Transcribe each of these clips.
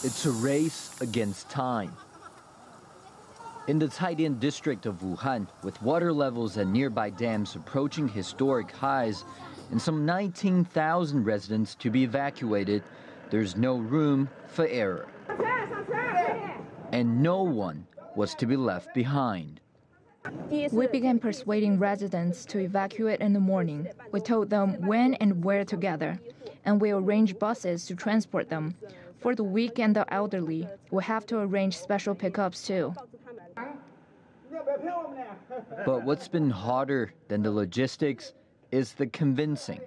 It's a race against time. In the Caidian District of Wuhan, with water levels at nearby dams approaching historic highs and some 19,000 residents to be evacuated, there's no room for error. And no one was to be left behind. We began persuading residents to evacuate in the morning. We told them when and where to gather, and we arranged buses to transport them. For the weak and the elderly, we have to arrange special pickups too. But what's been harder than the logistics is the convincing.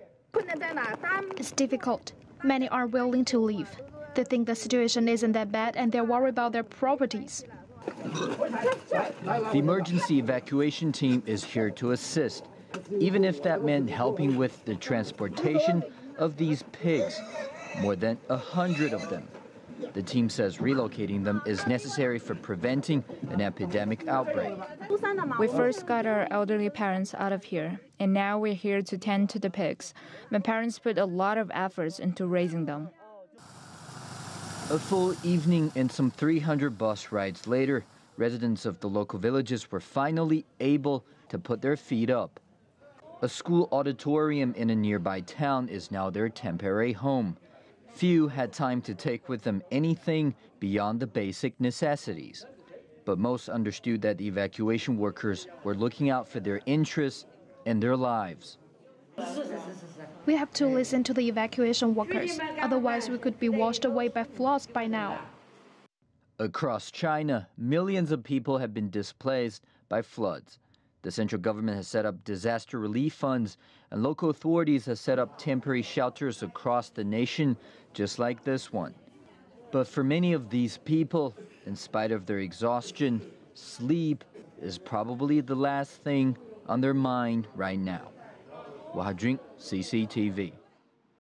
It's difficult. Many are willing to leave. They think the situation isn't that bad and they're worried about their properties. The emergency evacuation team is here to assist, even if that meant helping with the transportation of these pigs, more than 100 of them. The team says relocating them is necessary for preventing an epidemic outbreak. We first got our elderly parents out of here, and now we're here to tend to the pigs. My parents put a lot of efforts into raising them. A full evening and some 300 bus rides later, residents of the local villages were finally able to put their feet up. A school auditorium in a nearby town is now their temporary home. Few had time to take with them anything beyond the basic necessities. But most understood that the evacuation workers were looking out for their interests and their lives. We have to listen to the evacuation workers, otherwise we could be washed away by floods by now. Across China, millions of people have been displaced by floods. The central government has set up disaster relief funds, and local authorities have set up temporary shelters across the nation, just like this one. But for many of these people, in spite of their exhaustion, sleep is probably the last thing on their mind right now. Haojun, CCTV.